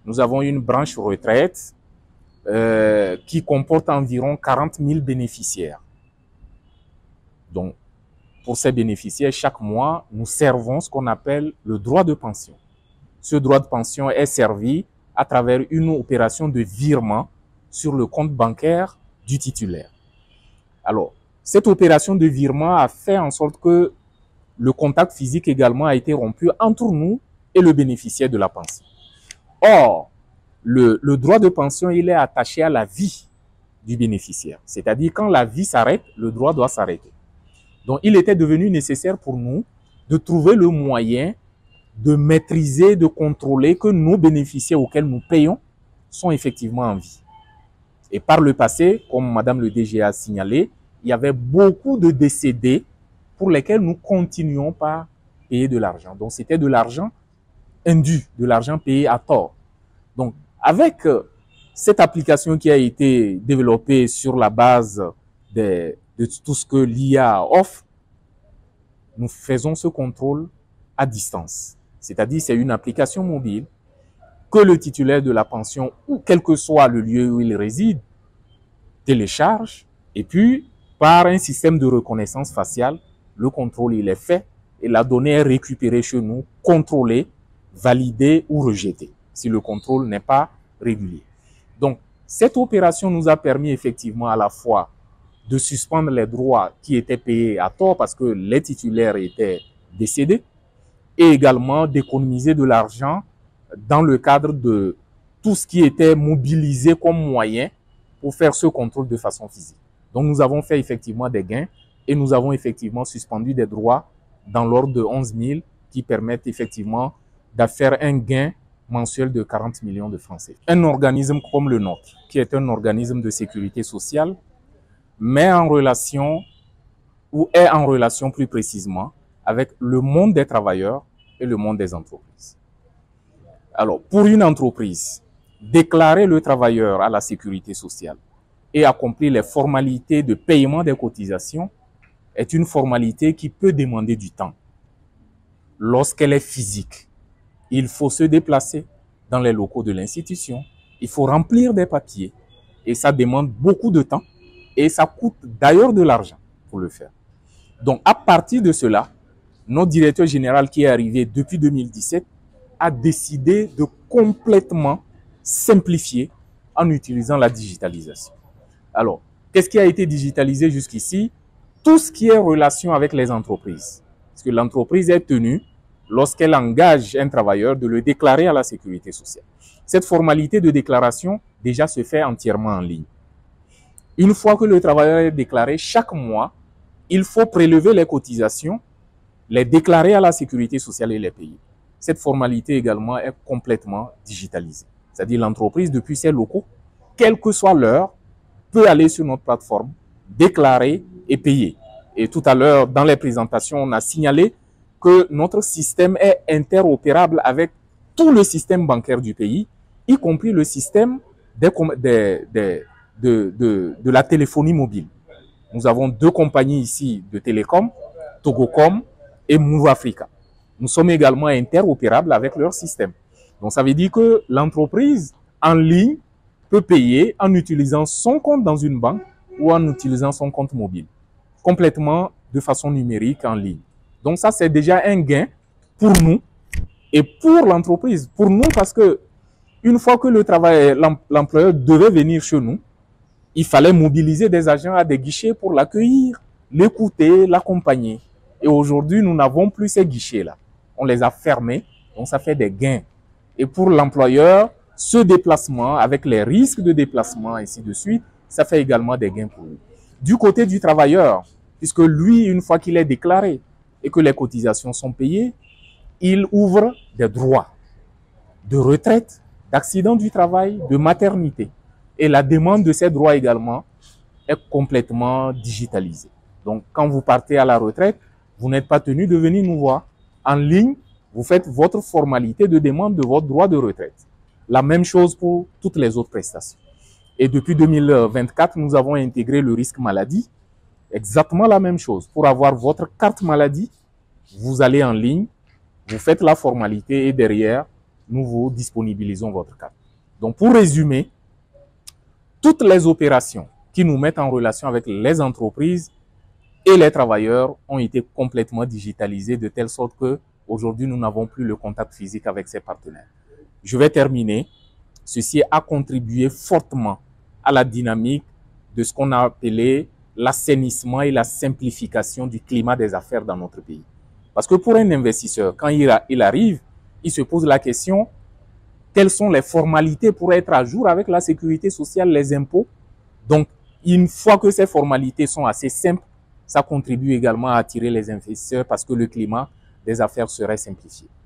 nous avons une branche retraite qui comporte environ 40 000 bénéficiaires. Donc, pour ces bénéficiaires, chaque mois, nous servons ce qu'on appelle le droit de pension. Ce droit de pension est servi à travers une opération de virement sur le compte bancaire du titulaire. Alors, cette opération de virement a fait en sorte que le contact physique également a été rompu entre nous et le bénéficiaire de la pension. Or, le droit de pension, il est attaché à la vie du bénéficiaire. C'est-à-dire, quand la vie s'arrête, le droit doit s'arrêter. Donc, il était devenu nécessaire pour nous de trouver le moyen de maîtriser, de contrôler que nos bénéficiaires auxquels nous payons sont effectivement en vie. Et par le passé, comme Madame le DG a signalé, il y avait beaucoup de décédés pour lesquels nous continuons par payer de l'argent. Donc, c'était de l'argent indu, de l'argent payé à tort. Donc, avec cette application qui a été développée sur la base de tout ce que l'IA offre, nous faisons ce contrôle à distance. C'est-à-dire, c'est une application mobile que le titulaire de la pension, ou quel que soit le lieu où il réside, télécharge, et puis, par un système de reconnaissance faciale, le contrôle il est fait et la donnée est récupérée chez nous, contrôlée, validée ou rejetée, si le contrôle n'est pas régulier. Donc, cette opération nous a permis effectivement à la fois de suspendre les droits qui étaient payés à tort parce que les titulaires étaient décédés et également d'économiser de l'argent dans le cadre de tout ce qui était mobilisé comme moyen pour faire ce contrôle de façon physique. Donc, nous avons fait effectivement des gains et nous avons effectivement suspendu des droits dans l'ordre de 11 000 qui permettent effectivement de faire un gain mensuel de 40 millions de francs CFA. Un organisme comme le nôtre, qui est un organisme de sécurité sociale, met en relation, ou est en relation plus précisément, avec le monde des travailleurs et le monde des entreprises. Alors, pour une entreprise, déclarer le travailleur à la sécurité sociale et accomplir les formalités de paiement des cotisations est une formalité qui peut demander du temps. Lorsqu'elle est physique, il faut se déplacer dans les locaux de l'institution, il faut remplir des papiers et ça demande beaucoup de temps et ça coûte d'ailleurs de l'argent pour le faire. Donc, à partir de cela, notre directeur général qui est arrivé depuis 2017 a décidé de complètement simplifier en utilisant la digitalisation. Alors, qu'est-ce qui a été digitalisé jusqu'ici? Tout ce qui est relation avec les entreprises. Parce que l'entreprise est tenue, lorsqu'elle engage un travailleur, de le déclarer à la sécurité sociale. Cette formalité de déclaration, déjà, se fait entièrement en ligne. Une fois que le travailleur est déclaré, chaque mois, il faut prélever les cotisations, les déclarer à la sécurité sociale et les payer. Cette formalité également est complètement digitalisée. C'est-à-dire l'entreprise, depuis ses locaux, quelle que soit l'heure, peut aller sur notre plateforme, déclarer et payer. Et tout à l'heure, dans les présentations, on a signalé que notre système est interopérable avec tout le système bancaire du pays, y compris le système de la téléphonie mobile. Nous avons deux compagnies ici de télécom, Togocom et Move Africa. Nous sommes également interopérables avec leur système. Donc, ça veut dire que l'entreprise en ligne peut payer en utilisant son compte dans une banque ou en utilisant son compte mobile, complètement de façon numérique en ligne. Donc, ça, c'est déjà un gain pour nous et pour l'entreprise. Pour nous, parce que une fois que l'employeur devait venir chez nous, il fallait mobiliser des agents à des guichets pour l'accueillir, l'écouter, l'accompagner. Et aujourd'hui, nous n'avons plus ces guichets-là. On les a fermés, donc ça fait des gains. Et pour l'employeur, ce déplacement, avec les risques de déplacement, ainsi de suite, ça fait également des gains pour lui. Du côté du travailleur, puisque lui, une fois qu'il est déclaré et que les cotisations sont payées, il ouvre des droits de retraite, d'accident du travail, de maternité. Et la demande de ces droits également est complètement digitalisée. Donc, quand vous partez à la retraite, vous n'êtes pas tenu de venir nous voir. En ligne, vous faites votre formalité de demande de votre droit de retraite. La même chose pour toutes les autres prestations. Et depuis 2024, nous avons intégré le risque maladie. Exactement la même chose. Pour avoir votre carte maladie, vous allez en ligne, vous faites la formalité et derrière, nous vous disponibilisons votre carte. Donc, pour résumer, toutes les opérations qui nous mettent en relation avec les entreprises et les travailleurs ont été complètement digitalisées de telle sorte que aujourd'hui, nous n'avons plus le contact physique avec ces partenaires. Je vais terminer. Ceci a contribué fortement à la dynamique de ce qu'on a appelé l'assainissement et la simplification du climat des affaires dans notre pays. Parce que pour un investisseur, quand il arrive, il se pose la question, quelles sont les formalités pour être à jour avec la sécurité sociale, les impôts? Donc, une fois que ces formalités sont assez simples, ça contribue également à attirer les investisseurs parce que le climat des affaires serait simplifié.